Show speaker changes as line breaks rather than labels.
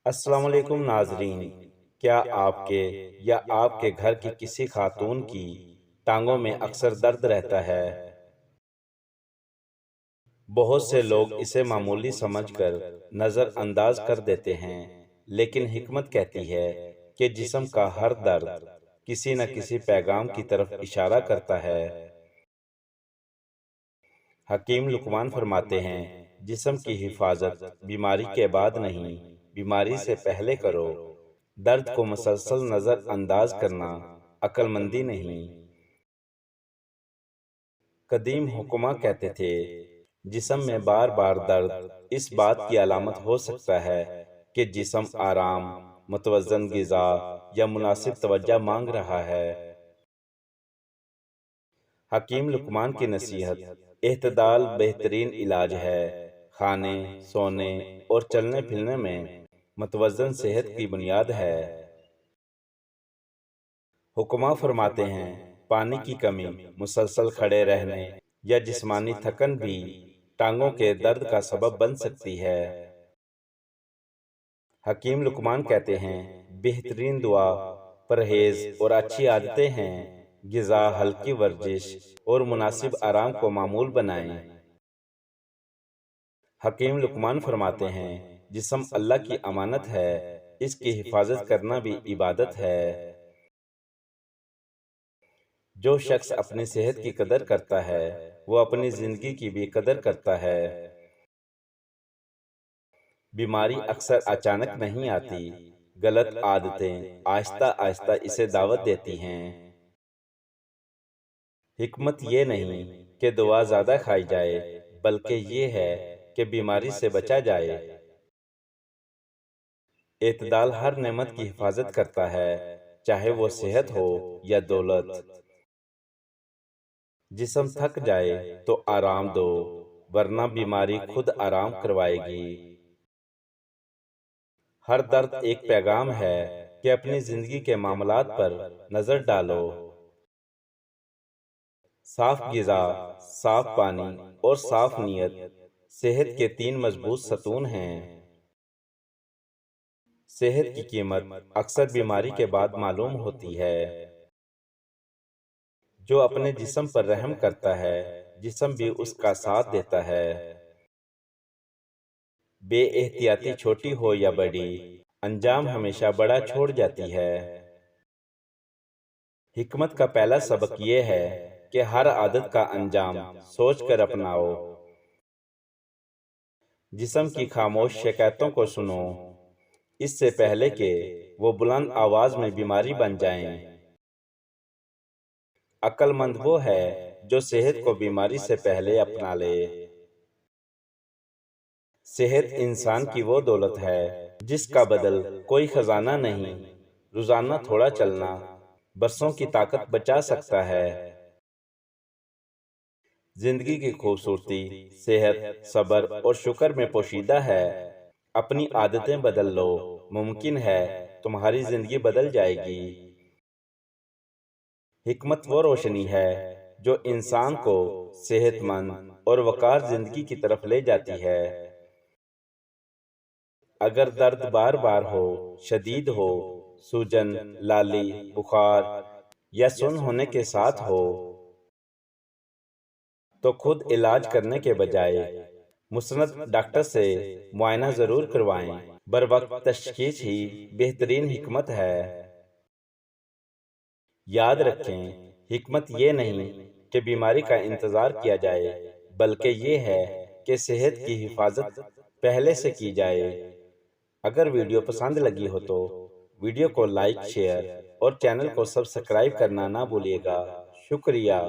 السلام علیکم ناظرین، کیا آپ کے یا آپ کے گھر کی کسی خاتون کی ٹانگوں میں اکثر درد رہتا ہے؟ بہت سے لوگ اسے معمولی سمجھ کر نظر انداز کر دیتے ہیں، لیکن حکمت کہتی ہے کہ جسم کا ہر درد کسی نہ کسی پیغام کی طرف اشارہ کرتا ہے۔ حکیم لقمان فرماتے ہیں، جسم کی حفاظت بیماری کے بعد نہیں، بیماری سے پہلے کرو۔ درد کو مسلسل نظر انداز کرنا عقل مندی نہیں۔ قدیم حکماء کہتے تھے، جسم میں بار بار درد اس بات کی علامت ہو سکتا ہے کہ جسم آرام، متوازن غذا یا مناسب توجہ مانگ رہا ہے۔ حکیم لقمان کی نصیحت: اعتدال بہترین علاج ہے۔ کھانے، سونے اور چلنے پھرنے میں متوازن صحت کی بنیاد ہے۔ حکماء فرماتے ہیں، پانی کی کمی، مسلسل کھڑے رہنے یا جسمانی تھکن بھی ٹانگوں کے درد کا سبب بن سکتی ہے۔ حکیم لقمان کہتے ہیں، بہترین دعا پرہیز اور اچھی عادتیں ہیں۔ غذا، ہلکی ورزش اور مناسب آرام کو معمول بنائیں۔ حکیم لقمان فرماتے ہیں، جسم اللہ کی امانت ہے، اس کی حفاظت کرنا بھی عبادت ہے۔ جو شخص اپنی صحت کی قدر کرتا ہے، وہ اپنی زندگی کی بھی قدر کرتا ہے۔ بیماری اکثر اچانک نہیں آتی، غلط عادتیں آہستہ آہستہ اسے دعوت دیتی ہیں۔ حکمت یہ نہیں کہ دوا زیادہ کھائی جائے، بلکہ یہ ہے کہ بیماری سے بچا جائے۔ اعتدال ہر نعمت کی حفاظت کرتا ہے، چاہے وہ صحت ہو یا دولت۔ جسم تھک جائے تو آرام دو، ورنہ بیماری خود آرام کروائے گی۔ ہر درد ایک پیغام ہے کہ اپنی زندگی کے معاملات پر نظر ڈالو۔ صاف غذا، صاف پانی اور صاف نیت صحت کے 3 مضبوط ستون ہیں۔ صحت کی قیمت اکثر بیماری کے بعد معلوم ہوتی ہے۔ جو اپنے جسم پر رحم کرتا ہے، جسم بھی اس کا ساتھ دیتا ہے۔ بے احتیاطی چھوٹی ہو یا بڑی، انجام ہمیشہ بڑا چھوڑ جاتی ہے۔ حکمت کا پہلا سبق یہ ہے کہ ہر عادت کا انجام سوچ کر اپناؤ۔ جسم کی خاموش شکایتوں کو سنو، اس سے پہلے کہ وہ بلند آواز میں بیماری بن جائیں۔ عقل مند وہ ہے جو صحت کو بیماری سے پہلے اپنا لے۔ صحت انسان کی وہ دولت ہے جس کا بدل کوئی خزانہ نہیں۔ روزانہ تھوڑا چلنا برسوں کی طاقت بچا سکتا ہے۔ زندگی کی خوبصورتی صحت، صبر اور شکر میں پوشیدہ ہے۔ اپنی عادتیں بدل لو، ممکن ہے تمہاری زندگی بدل جائے گی۔ حکمت وہ روشنی ہے جو انسان کو صحت مند اور وقار زندگی کی طرف لے جاتی ہے۔ اگر درد بار بار ہو، شدید ہو، سوجن، لالی، بخار یا سن ہونے کے ساتھ ہو، تو خود علاج کرنے کے بجائے مسند ڈاکٹر سے معائنہ ضرور کروائیں۔ بر وقت تشخیص ہی بہترین حکمت ہے۔ یاد رکھیں، حکمت یہ نہیں کہ بیماری کا انتظار کیا جائے، بلکہ یہ ہے کہ صحت کی حفاظت پہلے سے کی جائے۔ اگر ویڈیو پسند لگی ہو تو ویڈیو کو لائک، شیئر اور چینل کو سبسکرائب کرنا نہ بھولیے گا۔ شکریہ۔